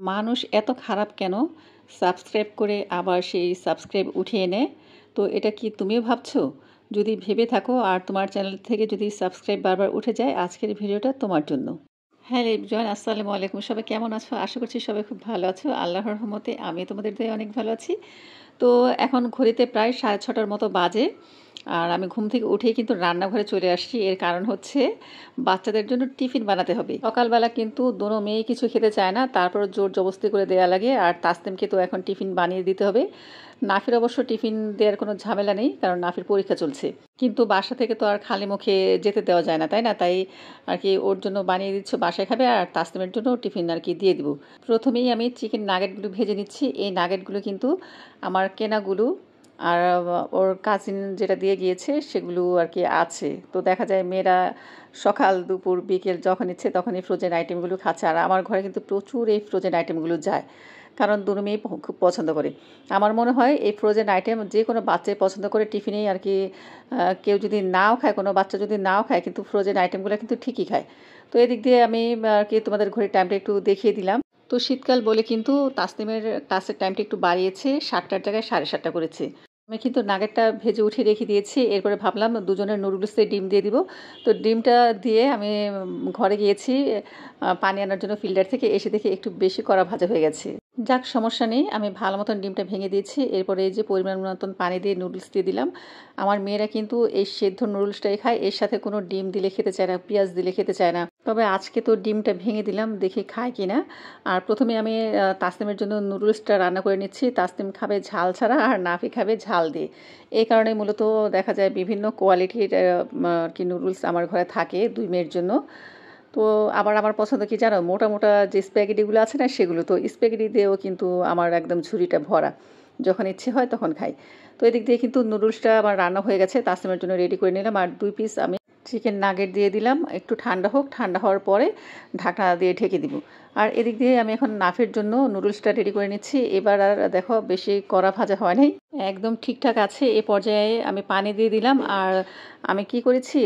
মানুষ এত খারাপ কেন? সাবস্ক্রাইব করে আবার সেই সাবস্ক্রাইব উঠিয়ে নেয়। তো এটা কি তুমিও ভাবছো? যদি ভেবে থাকো আর তোমার চ্যানেল থেকে যদি সাবস্ক্রাইব বারবার উঠে যায়, আজকের ভিডিওটা তোমার জন্য। হ্যালো এভরিওয়ান, আসসালামু আলাইকুম। সবাই কেমন আছো? আশা করছি সবাই খুব ভালো আছো। আল্লাহর রহমতে আমি তোমাদের দয়ায় অনেক ভালো আছি। তো এখন ঘড়িতে প্রায় 6:30টার মতো বাজে। আর আমি ঘুম থেকে উঠেই কিন্তু রান্নাঘরে চলে আসছি। এর কারণ হচ্ছে বাচ্চাদের জন্য টিফিন বানাতে হবে। সকালবেলা কিন্তু দোনো মেয়ে কিছু খেতে চায় না, তারপর জোর জবরদস্তি করে দেয়া লাগে। আর তাসনিমকে তো এখন টিফিন বানিয়ে দিতে হবে। নাফির অবশ্য টিফিন দেওয়ার কোনো ঝামেলা নেই, কারণ নাফির পরীক্ষা চলছে। কিন্তু বাসা থেকে তো আর খালি মুখে যেতে দেওয়া যায় না, তাই না? তাই আর কি ওর জন্য বানিয়ে দিচ্ছ, বাসায় খাবে, আর তাসনিমের জন্য টিফিন আর কি দিয়ে দিব। প্রথমেই আমি চিকেন নাগেটগুলো ভেজে নিচ্ছি। এই নাগেটগুলো কিন্তু আমার কেনাগুলো, আর ওর কাজিন যেটা দিয়ে গিয়েছে সেগুলো আর কি আছে। তো দেখা যায় মেয়েরা সকাল দুপুর বিকেল যখন ইচ্ছে তখনই ফ্রোজেন আইটেমগুলো খাচ্ছে। আর আমার ঘরে কিন্তু প্রচুর এই ফ্রোজেন আইটেমগুলো যায়, কারণ দুটো মেয়ে খুব পছন্দ করে। আমার মনে হয় এই ফ্রোজেন আইটেম যে কোনো বাচ্চাই পছন্দ করে টিফিনেই আর কি। কেউ যদি নাও খায়, কোনো বাচ্চা যদি নাও খায়, কিন্তু ফ্রোজেন আইটেমগুলো কিন্তু ঠিকই খায়। তো এদিক দিয়ে আমি আর কি তোমাদের ঘড়ির টাইমটা একটু দেখিয়ে দিলাম। তো শীতকাল বলে কিন্তু তাসনিমের ক্লাসের টাইমটা একটু বাড়িয়েছে, 7টার জায়গায় 7:30 করেছে। আমি কিন্তু নাগেটটা ভেজে উঠিয়ে রেখে দিয়েছি। এরপরে ভাবলাম দুজনের নুডলসে ডিম দিয়ে দিব। তো ডিমটা দিয়ে আমি ঘরে গিয়েছি পানি আনার জন্য ফিল্টার থেকে। এসে দেখি একটু বেশি কড়া ভাজা হয়ে গেছে। যাক, সমস্যা নেই, আমি ভালো মতন ডিমটা ভেঙে দিয়েছি। এরপরে এই যে পরিমাণ মতন পানি দিয়ে নুডলস দিয়ে দিলাম। আমার মেয়েরা কিন্তু এই সেদ্ধ নুডলসটাই খায়, এর সাথে কোনো ডিম দিলে খেতে চায় না, পেঁয়াজ দিলে খেতে চায় না। তবে আজকে তো ডিমটা ভেঙে দিলাম, দেখি খায় কি না। আর প্রথমে আমি তাসনিমের জন্য নুডলসটা রান্না করে নিচ্ছি। তাসনিম খাবে ঝাল ছাড়া, আর নাফি খাবে ঝাল দিয়ে। এই কারণে মূলত দেখা যায় বিভিন্ন কোয়ালিটির আর কি নুডলস আমার ঘরে থাকে দুই মেয়ের জন্য। তো আবার আমার পছন্দ কি জানো? মোটা মোটা যে স্প্যাগেটিগুলো আছে না, সেগুলো। তো স্প্যাগেটি দিয়েও কিন্তু আমার একদম ঝুড়িটা ভরা, যখন ইচ্ছে হয় তখন খাই। তো এদিক দিয়ে কিন্তু নুডলসটা আমার রান্না হয়ে গেছে, তাসনিমের জন্য রেডি করে নিলাম। আর 2 পিস আমি চিকেন নাগেট দিয়ে দিলাম। একটু ঠান্ডা হোক, ঠান্ডা হওয়ার পরে ঢাকনা দিয়ে ঢেকে দিব। আর এদিক দিয়ে আমি এখন নাফের জন্য নুডলসটা রেডি করে নিচ্ছি। এবার আর দেখো বেশি কড়া ভাজা হয় নাই, একদম ঠিকঠাক আছে। এ পর্যায়ে আমি পানি দিয়ে দিলাম। আর আমি কি করেছি,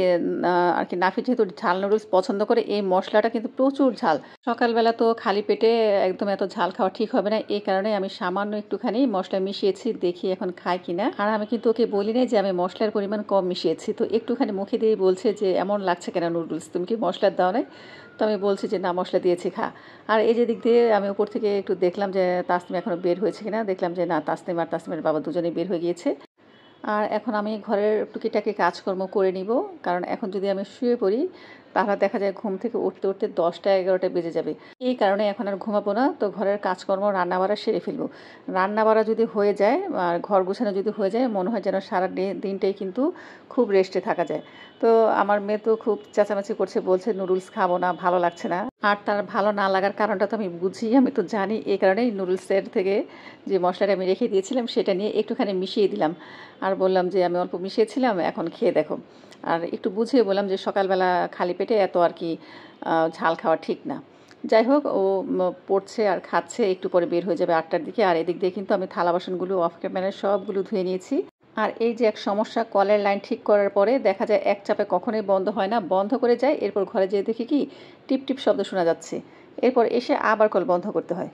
আর কি নাফি যেহেতু ঝাল নুডলস পছন্দ করে, এই মশলাটা কিন্তু প্রচুর ঝাল। সকালবেলা তো খালি পেটে একদম এত ঝাল খাওয়া ঠিক হবে না, এই কারণে আমি সামান্য একটুখানি মশলা মিশিয়েছি। দেখি এখন খায় কিনা। আর আমি কিন্তু ওকে বলি নাই যে আমি মশলার পরিমাণ কম মিশিয়েছি। তো একটুখানি মুখে দিয়ে বলছে যে এমন লাগছে কেন নুডলস, তুমি কি মশলার দাও নাই? তো আমি বলছি যে না, মশলা দিয়েছি, খা। আর এই যে দিক দিয়ে আমি উপর থেকে একটু দেখলাম যে তাসনিম এখনও বের হয়েছে কিনা। দেখলাম যে না, তাসনিম আর তাসনিমের বাবা দুজনেই বের হয়ে গিয়েছে। আর এখন আমি ঘরের টুকিটাকি কাজকর্ম করে নিব, কারণ এখন যদি আমি শুয়ে পড়ি তাহলে দেখা যায় ঘুম থেকে উঠতে উঠতে 10টা 11টা বেজে যাবে। এই কারণে এখন আর ঘুমাবো না। তো ঘরের কাজকর্ম রান্নাবাড়া সেরে ফেলবো। রান্নাবাড়া যদি হয়ে যায় আর ঘর গোছানো যদি হয়ে যায়, মনে হয় যেন সারা দিনটাই কিন্তু খুব রেস্টে থাকা যায়। তো আমার মেয়ে তো খুব চেঁচামেচি করছে, বলছে নুডলস খাবো না, ভালো লাগছে না। আর তার ভালো না লাগার কারণটা তো আমি বুঝি, আমি তো জানি। এই কারণেই নুডলসের থেকে যে মশলাটা আমি রেখে দিয়েছিলাম সেটা নিয়ে একটুখানি মিশিয়ে দিলাম। আর বললাম যে আমি অল্প মিশিয়েছিলাম, এখন খেয়ে দেখো। আর একটু বুঝিয়ে বললাম যে সকালবেলা খালি পেটে এত আর কি ঝাল খাওয়া ঠিক না। যাই হোক, ও পড়ছে আর খাচ্ছে, একটু পরে বের হয়ে যাবে 8টার দিকে। আর এদিক দিয়ে কিন্তু আমি থালা বাসনগুলো অফ ক্যামেরায় সবগুলো ধুয়ে নিয়েছি। আর এই যে এক সমস্যা, কলের লাইন ঠিক করার পরে দেখা যায় এক চাপে কখনোই বন্ধ হয় না, বন্ধ করে যায়। এরপর ঘরে যেয়ে দেখি কি টিপ টিপ শব্দ শোনা যাচ্ছে। এরপর এসে আবার কল বন্ধ করতে হয়।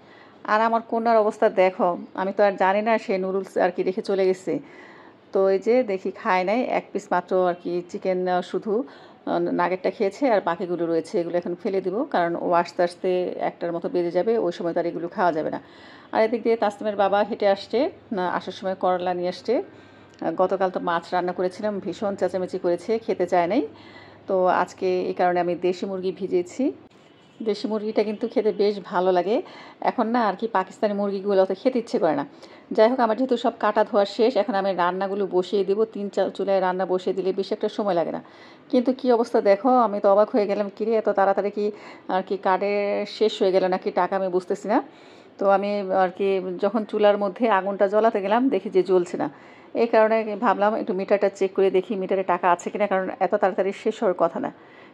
আর আমার কন্যার অবস্থা দেখো, আমি তো আর জানি না সে নুডলস আর কি রেখে চলে গেছে। তো এই যে দেখি খায় নাই, 1 পিস মাত্র আর কি চিকেন শুধু নাগেটটা খেয়েছে, আর বাকিগুলো রয়েছে। এগুলো এখন ফেলে দিব, কারণ ও আস্তে আস্তে 1টার মতো বেজে যাবে, ওই সময় তার এগুলো খাওয়া যাবে না। আর এদিক দিয়ে তাসনিমের বাবা হেঁটে আসছে, আসার সময় করলা নিয়ে আসছে। গতকাল তো মাছ রান্না করেছিলাম, ভীষণ চেঁচামেচি করেছে, খেতে চায় নাই। তো আজকে এই কারণে আমি দেশি মুরগি ভিজিয়েছি। দেশি মুরগিটা কিন্তু খেতে বেশ ভালো লাগে। এখন না আর কি পাকিস্তানি মুরগিগুলো অত খেতে ইচ্ছে করে না। যাই হোক, আমার যেহেতু সব কাটা ধোয়া শেষ, এখন আমি রান্নাগুলো বসিয়ে দেবো। 3 চুলায় রান্না বসিয়ে দিলে বেশি একটা সময় লাগে না। কিন্তু কি অবস্থা দেখো, আমি তো অবাক হয়ে গেলাম, কিরে এত তাড়াতাড়ি কি আর কি কার্ডে শেষ হয়ে গেল নাকি টাকা, আমি বুঝতেছি না। তো আমি আর কি যখন চুলার মধ্যে আগুনটা জ্বলাতে গেলাম, দেখি যে জ্বলছে না। এই কারণে ভাবলাম একটু মিটারটা চেক করে দেখি মিটারে টাকা আছে কিনা, কারণ এত তাড়াতাড়ি শেষ হওয়ার কথা না।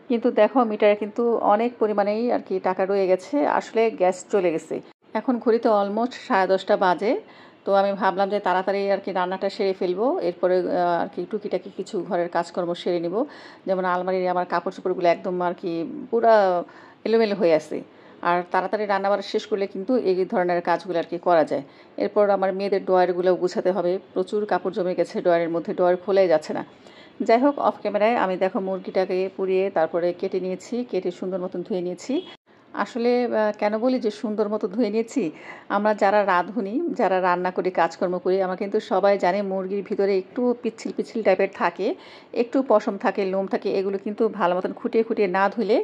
কিন্তু দেখো মিটারে কিন্তু অনেক পরিমাণেই আর কি টাকা রয়ে গেছে, আসলে গ্যাস চলে গেছে। এখন ঘড়িতে অলমোস্ট 10:30 বাজে। তো আমি ভাবলাম যে তাড়াতাড়ি আর কি রান্নাটা সেরে ফেলবো, এরপরে আর কি টুকিটাকি কিছু ঘরের কাজকর্ম সেরে নিব। যেমন আলমারির আমার কাপড় চোপড়গুলো একদম আর কি পুরা এলোমেলো হয়ে আছে। আর তাড়াতাড়ি রান্নাবাড়া শেষ করলে কিন্তু এই ধরনের কাজগুলো আর কি করা যায়। এরপর আমার মেয়েদের ড্রয়ারগুলো গুছাতে হবে, প্রচুর কাপড় জমে গেছে ড্রয়ারের মধ্যে, ড্রয়ার খোলাই যাচ্ছে না। যাই হোক, অফ ক্যামেরায় আমি দেখো মুরগিটাকে পুড়িয়ে তারপরে কেটে নিয়েছি, কেটে সুন্দর মতন ধুয়ে নিয়েছি। আসলে কেন বলি যে সুন্দর মতো ধুয়ে নিয়েছি, আমরা যারা রাঁধুনি, যারা রান্না করি, কাজকর্ম করি, আমরা কিন্তু সবাই জানি মুরগির ভিতরে একটু পিচ্ছিল পিচ্ছিল টাইপের থাকে, একটু পশম থাকে, লোম থাকে, এগুলো কিন্তু ভালো মতন খুঁটিয়ে খুঁটিয়ে না ধুলে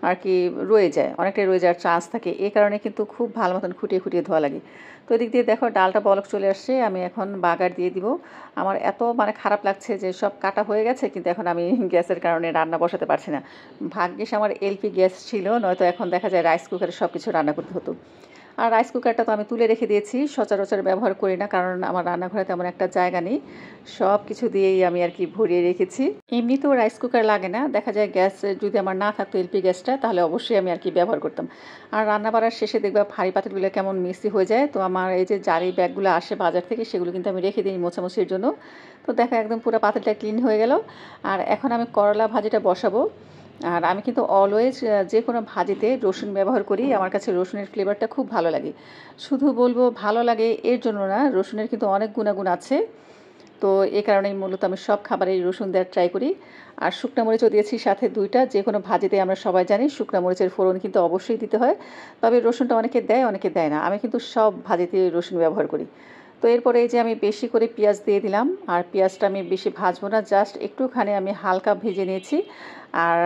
আর কি রয়ে যায়, অনেকটাই রয়ে যাওয়ার চান্স থাকে। এই কারণে কিন্তু খুব ভালো মতন খুঁটিয়ে খুঁটিয়ে ধোয়া লাগে। তো এদিক দিয়ে দেখো ডালটা বলক চলে আসছে, আমি এখন বাগার দিয়ে দিব। আমার এত খারাপ লাগছে যে সব কাটা হয়ে গেছে, কিন্তু এখন আমি গ্যাসের কারণে রান্না বসাতে পারছি না। ভাগ্যিস আমার এলপি গ্যাস ছিল, নয়তো এখন দেখা যায় রাইস কুকারে সব কিছু রান্না করতে হতো। আর রাইস কুকারটা তো আমি তুলে রেখে দিয়েছি, সচরাচর ব্যবহার করি না, কারণ আমার রান্নাঘরে তেমন একটা জায়গা নেই। সব কিছু দিয়েই আমি আর কি ভরিয়ে রেখেছি। এমনিতেও রাইস কুকার লাগে না, দেখা যায় গ্যাস যদি আমার না থাকতো এলপি গ্যাসটা, তাহলে অবশ্যই আমি আর কি ব্যবহার করতাম। আর রান্না বাড়ার শেষে দেখবা ভারী পাতিলগুলো কেমন মেসি হয়ে যায়, তো আমার এই যে জারি ব্যাগগুলো আসে বাজার থেকে, সেগুলো কিন্তু আমি রেখে দিই মোছামুছির জন্য। তো দেখা একদম পুরো পাতিলটা ক্লিন হয়ে গেল। আর এখন আমি করলা ভাজিটা বসাবো। আর আমি কিন্তু অলওয়েজ যে কোনো ভাজিতে রসুন ব্যবহার করি, আমার কাছে রসুনের ফ্লেভারটা খুব ভালো লাগে। শুধু বলবো ভালো লাগে এর জন্য না, রসুনের কিন্তু অনেক গুণাগুণ আছে। তো এই কারণেই মূলত আমি সব খাবারেই রসুন দেওয়ার ট্রাই করি। আর শুকনো মরিচও দিয়েছি সাথে 2টা। যে কোনো ভাজিতে আমরা সবাই জানি শুকনো মরিচের ফোড়ন কিন্তু অবশ্যই দিতে হয়, তবে রসুনটা অনেকে দেয় অনেকে দেয় না, আমি কিন্তু সব ভাজিতে রসুন ব্যবহার করি। তো এরপরে এই যে আমি বেশি করে পেঁয়াজ দিয়ে দিলাম, আর পেঁয়াজটা আমি বেশি ভাজবো না, জাস্ট একটুখানি আমি হালকা ভেজে নিয়েছি। আর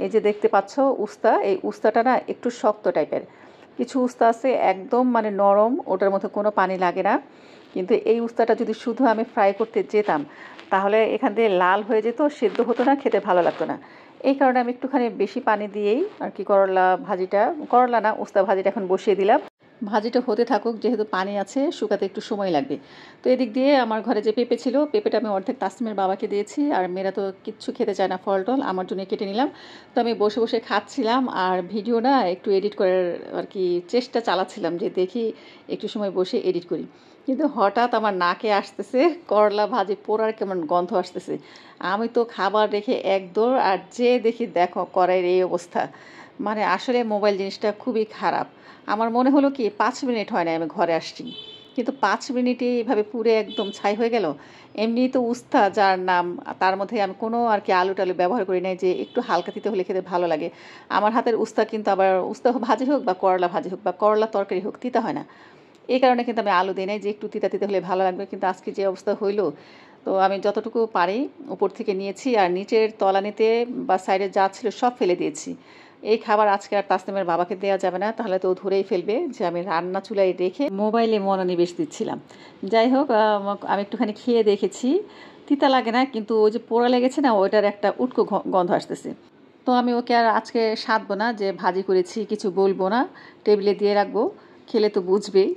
এই যে দেখতে পাচ্ছ উস্তা, এই উস্তাটা না একটু শক্ত টাইপের, কিছু উস্তা আছে একদম নরম, ওটার মধ্যে কোনো পানি লাগে না। কিন্তু এই উস্তাটা যদি শুধু আমি ফ্রাই করতে যেতাম, তাহলে এখান দিয়ে লাল হয়ে যেত, সেদ্ধ হতো না, খেতে ভালো লাগতো না। এই কারণে আমি একটুখানি বেশি পানি দিয়েই আর কি করলা না, উস্তা ভাজিটা এখন বসিয়ে দিলাম। ভাজিটা হতে থাকুক, যেহেতু পানি আছে, শুকাতে একটু সময় লাগবে। তো এদিক দিয়ে আমার ঘরে যে পেঁপে ছিল, পেঁপেটা আমি অর্ধেক তাসমিমের বাবাকে দিয়েছি, আর মেয়েরা তো কিচ্ছু খেতে চায় না, ফল টল, আমার জন্য কেটে নিলাম। তো আমি বসে বসে খাচ্ছিলাম, আর ভিডিও না একটু এডিট করার আর কি চেষ্টা চালাচ্ছিলাম, যে দেখি একটু সময় বসে এডিট করি। কিন্তু হঠাৎ আমার নাকে আসতেছে করলা ভাজি পোড়ার কেমন গন্ধ আসতেছে। আমি তো খাবার রেখে এক দৌড়, আর যে দেখি দেখো কড়াইয়ের এই অবস্থা। আসলে মোবাইল জিনিসটা খুবই খারাপ। আমার মনে হলো কি 5 মিনিট হয় না আমি ঘরে আসছি, কিন্তু 5 মিনিটে এইভাবে পুড়ে একদম ছাই হয়ে গেল। এমনি তো উস্তা যার নাম, তার মধ্যে আমি কোনো আর কি আলু টালু ব্যবহার করি নাই, যে একটু হালকা তিতে হলে খেতে ভালো লাগে। আমার হাতের উস্তা কিন্তু আবার উস্তা ভাজি হোক বা করলা ভাজি হোক বা করলা তরকারি হোক, তিতা হয় না। এই কারণে কিন্তু আমি আলু দিই নাই, যে একটু তিতা তিতে হলে ভালো লাগবে। কিন্তু আজকে যে অবস্থা হইলো, তো আমি যতটুকু পারি উপর থেকে নিয়েছি, আর নিচের তলানিতে বা সাইডে যা ছিল সব ফেলে দিয়েছি। এই খাবার আজকে আর তাসনিমের বাবাকে দেওয়া যাবে না, তাহলে তো ও ধরেই ফেলবে যে আমি রান্না চুলায় রেখে মোবাইলে মনোনিবেশ দিচ্ছিলাম। যাই হোক, আমি একটুখানি খেয়ে দেখেছি, তিতা লাগে না, কিন্তু ওই যে পোড়া লেগেছে না, ওইটার একটা উটকো গন্ধ আসতেছে। তো আমি ওকে আর আজকে সাধবো না, যে ভাজি করেছি কিছু বলবো না, টেবিলে দিয়ে রাখবো, খেলে তো বুঝবেই।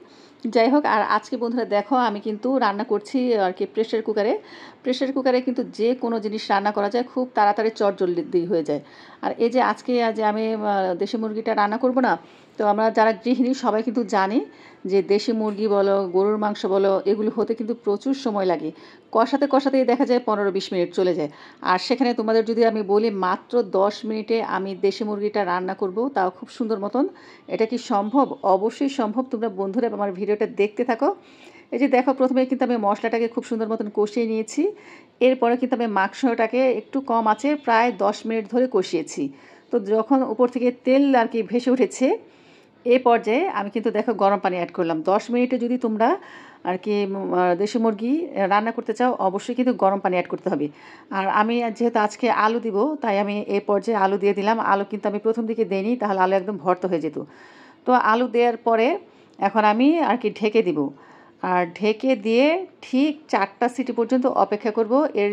যাই হোক, আর আজকে বন্ধুরা দেখো আমি কিন্তু রান্না করছি আর কি প্রেশার কুকারে কিন্তু যে কোনো জিনিস রান্না করা যায়, খুব তাড়াতাড়ি চটজলদি হয়ে যায়। আর এই যে আজকে যে আমি দেশি মুরগিটা রান্না করব না, তো আমরা যারা গৃহিণী সবাই কিন্তু জানি যে দেশি মুরগি বলো, গরুর মাংস বলো, এগুলো হতে কিন্তু প্রচুর সময় লাগে। কষাতে কষাতেই দেখা যায় 15-20 মিনিট চলে যায়। আর সেখানে তোমাদের যদি আমি বলি মাত্র 10 মিনিটে আমি দেশি মুরগিটা রান্না করব, তাও খুব সুন্দর মতন। এটা কি সম্ভব? অবশ্যই সম্ভব। তোমরা বন্ধুরা আমার ভিডিওটা দেখতে থাকো। এই যে দেখো, প্রথমে কিন্তু আমি মশলাটাকে খুব সুন্দর মতন কষিয়ে নিয়েছি। এরপরে কিন্তু আমি মাংসটাকে একটু কম আঁচে প্রায় 10 মিনিট ধরে কষিয়েছি। তো যখন উপর থেকে তেল আর কি ভেসে উঠেছে, এই পর্যায়ে আমি কিন্তু দেখো গরম পানি অ্যাড করলাম। 10 মিনিটে যদি তোমরা আর কি দেশি মুরগি রান্না করতে চাও, অবশ্যই কিন্তু গরম পানি অ্যাড করতে হবে। আর আমি যেহেতু আজকে আলু দিব, তাই আমি এই পর্যায়ে আলু দিয়ে দিলাম। আলু কিন্তু আমি প্রথম দিকে দেইনি, তাহলে আলু একদম ভর্তা হয়ে যেত। তো আলু দেওয়ার পরে এখন আমি আর কি ঢেকে দিব। আর ঢেকে দিয়ে ঠিক 4টা সিটি পর্যন্ত অপেক্ষা করব, এর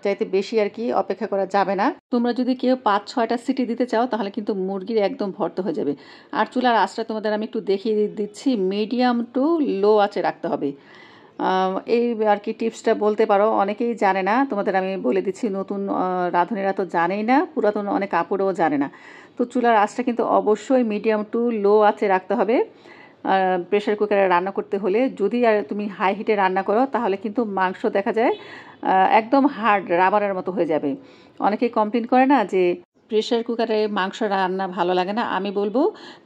চাইতে বেশি আর কি অপেক্ষা করা যাবে না। তোমরা যদি কেউ 5-6টা সিটি দিতে চাও, তাহলে কিন্তু মুরগির একদম ভর্তা হয়ে যাবে। আর চুলার আঁচটা তোমাদের আমি একটু দেখিয়ে দিচ্ছি, মিডিয়াম টু লো আঁচে রাখতে হবে। এই আর কি টিপসটা বলতে পারো, অনেকেই জানে না, তোমাদের আমি বলে দিচ্ছি। নতুন রাঁধুনিরা তো জানেই না, পুরাতন অনেক কাপড়ও জানে না। তো চুলার আঁচটা কিন্তু অবশ্যই মিডিয়াম টু লো আঁচে রাখতে হবে প্রেশার কুকারে রান্না করতে হলে। যদি আর তুমি হাই হিটে রান্না করো, তাহলে কিন্তু মাংস দেখা যায় একদম হার্ড রাবারের মতো হয়ে যাবে। অনেকেই কমপ্লেন করে না যে প্রেশার কুকারে মাংস রান্না ভালো লাগে না, আমি বলবো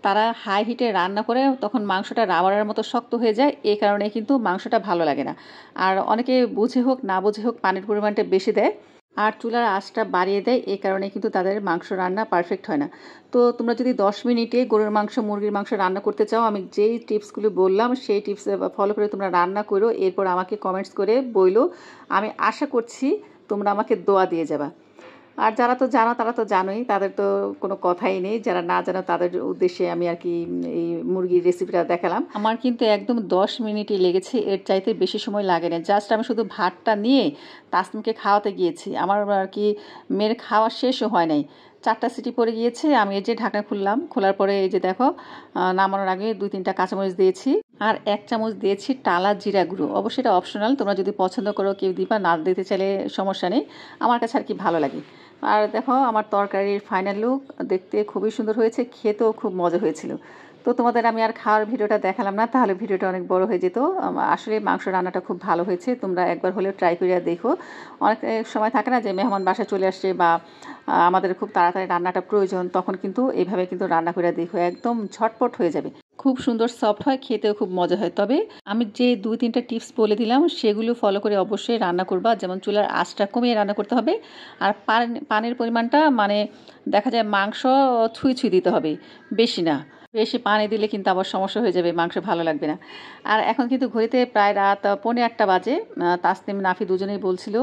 তারা হাই হিটে রান্না করে তখন মাংসটা রাবারের মতো শক্ত হয়ে যায়, এই কারণে কিন্তু মাংসটা ভালো লাগে না। আর অনেকে বুঝে হোক না বুঝে হোক পানির পরিমাণটা বেশি দেয় আর চুলার আঁচটা বাড়িয়ে দেয়, এই কারণে কিন্তু তাদের মাংস রান্না পারফেক্ট হয় না। তো তোমরা যদি 10 মিনিটে গরুর মাংস মুরগির মাংস রান্না করতে চাও, আমি যেই টিপসগুলো বললাম সেই টিপস ফলো করে তোমরা রান্না করো, এরপর আমাকে কমেন্টস করে বইলো। আমি আশা করছি তোমরা আমাকে দোয়া দিয়ে যাবা। আর যারা তো জানো তারা তো জানোই, তাদের তো কোনো কথাই নেই, যারা না জানো তাদের উদ্দেশ্যে আমি আর কি এই মুরগির রেসিপিটা দেখালাম। আমার কিন্তু একদম 10 মিনিটই লেগেছে, এর চাইতে বেশি সময় লাগে না। জাস্ট আমি শুধু ভাতটা নিয়ে তাসনিমকে খাওয়াতে গিয়েছি, আমার আর কি মেয়ের খাওয়া শেষও হয় নাই, 4টা সিটি পড়ে গিয়েছে। আমি এই যে ঢাকনা খুললাম, খোলার পরে এই যে দেখো নামানোর আগে 2-3টা কাঁচামরিচ দিয়েছি আর 1 চামচ দিয়েছি টালা জিরা গুঁড়ো। অবশ্যই এটা অপশনাল, তোমরা যদি পছন্দ করো কেউ দিবা, না দিতে চাইলে সমস্যা নেই, আমার কাছে আর কি ভালো লাগে। আর দেখো আমার তরকারির ফাইনাল লুক দেখতে খুবই সুন্দর হয়েছে, খেতেও খুব মজা হয়েছিল। তো তোমাদের আমি আর খাওয়ার ভিডিওটা দেখালাম না, তাহলে ভিডিওটা অনেক বড় হয়ে যেত। আসলে মাংস রান্নাটা খুব ভালো হয়েছে, তোমরা একবার হলেও ট্রাই করে দেখো। অনেক সময় থাকে না যে মেহমান বাসায় চলে আসছে বা আমাদের খুব তাড়াতাড়ি রান্নাটা প্রয়োজন, তখন কিন্তু এইভাবে কিন্তু রান্না করে দেখো, একদম ঝটপট হয়ে যাবে, খুব সুন্দর সফট হয়, খেতেও খুব মজা হয়। তবে আমি যে 2-3টা টিপস বলে দিলাম সেগুলো ফলো করে অবশ্যই রান্না করবা। যেমন চুলার আঁচটা কমিয়ে রান্না করতে হবে, আর পানির পরিমাণটা মানে দেখা যায় মাংস ছুঁই ছুঁই দিতে হবে, বেশি না। বেশি পানি দিলে কিন্তু আবার সমস্যা হয়ে যাবে, মাংস ভালো লাগবে না। আর এখন কিন্তু ঘড়িতে প্রায় রাত 8:45 বাজে। তাসনিম নাফি দুজনেই বলছিল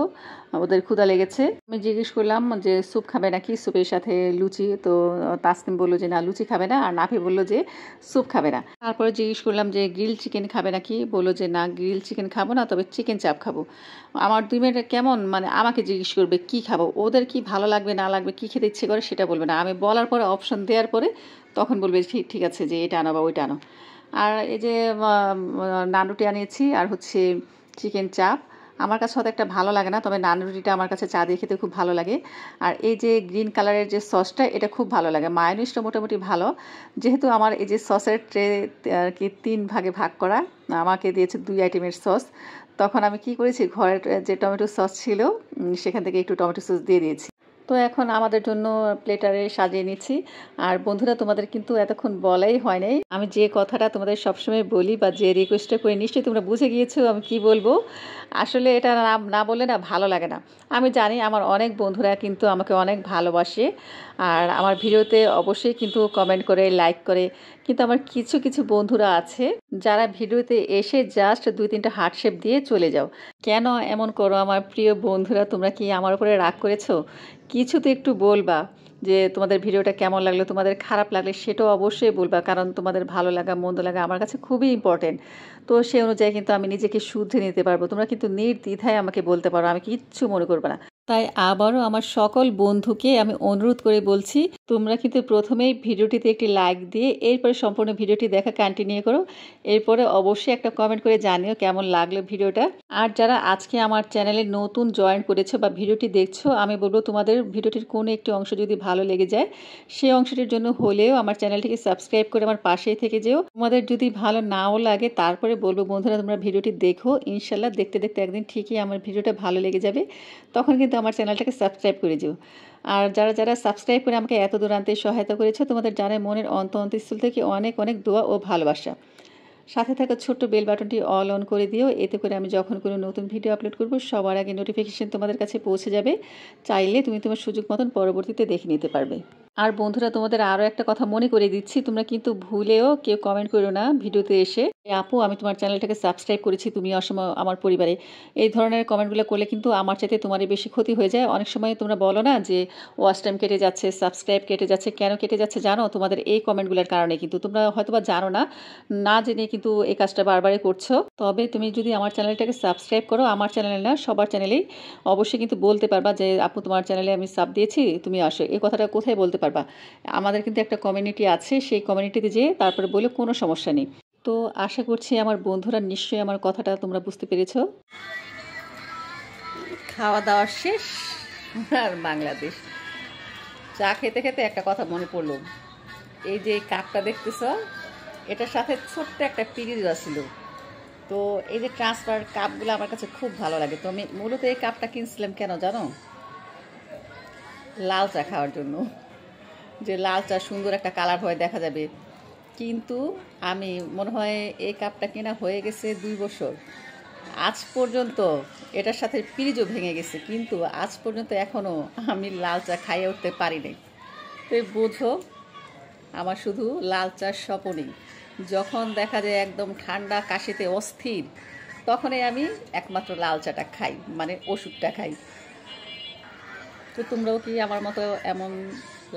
ওদের ক্ষুধা লেগেছে। আমি জিজ্ঞেস করলাম যে স্যুপ খাবে নাকি, স্যুপের সাথে লুচি। তো তাসনিম বললো যে না লুচি খাবে না, আর নাফি বললো যে স্যুপ খাবে না। তারপরে জিজ্ঞেস করলাম যে গ্রিল চিকেন খাবে নাকি, বললো যে না গ্রিল চিকেন খাবো না, তবে চিকেন চাপ খাবো। আমার 2 মেয়েটা কেমন মানে আমাকে জিজ্ঞেস করবে কি খাবো, ওদের কি ভালো লাগবে না লাগবে, কি খেতে ইচ্ছে করে সেটা বলবে না, আমি বলার পরে অপশন দেওয়ার পরে তখন বলবে ঠিক ঠিক আছে যে এটা আনো বা ওইটা আনো। আর এই যে নান রুটি আনিয়েছি আর হচ্ছে চিকেন চাপ। আমার কাছে হয়তো একটা ভালো লাগে না, তবে নান রুটিটা আমার কাছে চা দিয়ে খেতে খুব ভালো লাগে। আর এই যে গ্রিন কালারের যে সসটা এটা খুব ভালো লাগে, মায়োনিজটা মোটামুটি ভালো। যেহেতু আমার এই যে সসের ট্রে আর কি 3 ভাগে ভাগ করা, আমাকে দিয়েছে 2 আইটেমের সস, তখন আমি কি করেছি ঘরের যে টমেটো সস ছিল সেখান থেকে একটু টমেটো সস দিয়ে দিয়েছি। তো এখন আমাদের জন্য প্লেটারে সাজিয়ে নিচ্ছি। আর বন্ধুরা তোমাদের কিন্তু এতক্ষণ বলাই হয় নাই, আমি যে কথাটা তোমাদের সবসময় বলি বা যে রিকোয়েস্টটা করি নিশ্চয়ই তোমরা বুঝে গিয়েছো আমি কি বলবো। আসলে এটা না বললে না ভালো লাগে না। আমি জানি আমার অনেক বন্ধুরা কিন্তু আমাকে অনেক ভালোবাসে আর আমার ভিডিওতে অবশ্যই কিন্তু কমেন্ট করে লাইক করে, কিন্তু আমার কিছু কিছু বন্ধুরা আছে যারা ভিডিওতে এসে জাস্ট 2-3টা হার্ট শেপ দিয়ে চলে যাও। কেন এমন করো আমার প্রিয় বন্ধুরা, তোমরা কি আমার উপরে রাগ করেছো? কিছু তো একটু বলবা যে তোমাদের ভিডিওটা কেমন লাগলো, তোমাদের খারাপ লাগলে সেটাও অবশ্যই বলবা, কারণ তোমাদের ভালো লাগা মন্দ লাগা আমার কাছে খুবই ইম্পর্টেন্ট। তো সেই অনুযায়ী কিন্তু আমি নিজেকে শুধরে নিতে পারবো, তোমরা কিন্তু নির্দ্বিধায় আমাকে বলতে পারো, আমি কিচ্ছু মনে করবে না। তাই আবারও আমার সকল বন্ধুকে আমি অনুরোধ করে বলছি, তোমরা কিন্তু প্রথমেই ভিডিওটিতে একটি লাইক দিয়ে এরপরে সম্পূর্ণ ভিডিওটি দেখা কন্টিনিউ করো, এরপরে অবশ্যই একটা কমেন্ট করে জানিও কেমন লাগলো ভিডিওটা। আর যারা আজকে আমার চ্যানেলে নতুন জয়েন করেছো বা ভিডিওটি দেখছো, আমি বলবো তোমাদের ভিডিওটির কোনো একটি অংশ যদি ভালো লেগে যায় সেই অংশটির জন্য হলেও আমার চ্যানেলটিকে সাবস্ক্রাইব করে আমার পাশেই থেকে যেও। তোমাদের যদি ভালো নাও লাগে তারপরে বলবো বন্ধুরা তোমরা ভিডিওটি দেখো, ইনশাল্লাহ দেখতে দেখতে একদিন ঠিকই আমার ভিডিওটা ভালো লেগে যাবে, তখন কিন্তু আমার চ্যানেলটাকে সাবস্ক্রাইব করে যেও। আর যারা যারা সাবস্ক্রাইব করে আমাকে এত দূর আনতে সহায়তা করেছো, তোমাদের জানাই মনের অন্তঃস্থল থেকে অনেক অনেক দোয়া ও ভালোবাসা। সাথে থাকা ছোট্ট বেল বাটনটি অল অন করে দিও, এতে করে আমি যখন কোনো নতুন ভিডিও আপলোড করব সবার আগে নোটিফিকেশন তোমাদের কাছে পৌঁছে যাবে, চাইলে তুমি তোমার সুযোগ মতন পরবর্তীতে দেখে নিতে পারবে। আর বন্ধুরা তোমাদের আরও একটা কথা মনে করে দিচ্ছি, তোমরা কিন্তু ভুলেও কেউ কমেন্ট করো না ভিডিওতে এসে আপু আমি তোমার চ্যানেলটাকে সাবস্ক্রাইব করেছি, তুমি অসময় আমার পরিবারে, এই ধরনের কমেন্টগুলো করলে কিন্তু আমার চাইতে তোমারই বেশি ক্ষতি হয়ে যায়। অনেক সময় তোমরা বলো না যে ওয়াচ টাইম কেটে যাচ্ছে, সাবস্ক্রাইব কেটে যাচ্ছে, কেন কেটে যাচ্ছে জানো? তোমাদের এই কমেন্টগুলোর কারণে, কিন্তু তোমরা হয়তোবা জানো না, না জেনে কিন্তু এই কাজটা বারবারই করছো। তবে তুমি যদি আমার চ্যানেলটাকে সাবস্ক্রাইব করো, আমার চ্যানেলে না সবার চ্যানেলেই, অবশ্যই কিন্তু বলতে পারবা যে আপু তোমার চ্যানেলে আমি সাব দিয়েছি তুমি আসো, এই কথাটা কোথায় বলতে পারবা? আমাদের কিন্তু একটা কমিউনিটি আছে, সেই কমিউনিটিতে যেয়ে তারপরে বলে কোনো সমস্যা নেই। তো আশা করছি আমার বন্ধুরা নিশ্চয়ই আমার কথাটা তোমরা বুঝতে পেরেছো। খাওয়া দাওয়া শেষ আর বাংলাদেশ চা খেতে খেতে একটা কথা মনে পড়লো, এই যে কাপটা দেখতেছ এটার সাথে ছোট্ট একটা পিরিচ ছিল। তো এই যে ট্রান্সফার কাপগুলো আমার কাছে খুব ভালো লাগে, তো আমি মূলত এই কাপটা কিনছিলাম কেন জানো? লাল চা খাওয়ার জন্য। যে লাল চা সুন্দর একটা কালার হয়ে দেখা যাবে। কিন্তু আমি মনে হয় এই কাপটা কেনা হয়ে গেছে 2 বছর। আজ পর্যন্ত এটার সাথে পিরিজও ভেঙে গেছে, কিন্তু আজ পর্যন্ত এখনও আমি লাল চা খাইয়ে উঠতে পারিনি। তো বোঝো, আমার শুধু লাল চার স্বপনই। যখন দেখা যায় একদম ঠান্ডা কাশিতে অস্থির, তখনই আমি একমাত্র লাল চাটা খাই, মানে ওষুধটা খাই। তো তোমরাও কি আমার মতো এমন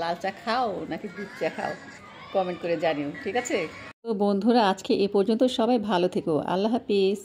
লাল চা খাও নাকি দুধ চা খাও? কমেন্ট করে জানিও, ঠিক আছে? তো বন্ধুরা, আজকে এ পর্যন্ত। সবাই ভালো থেকো। আল্লাহ হাফিজ।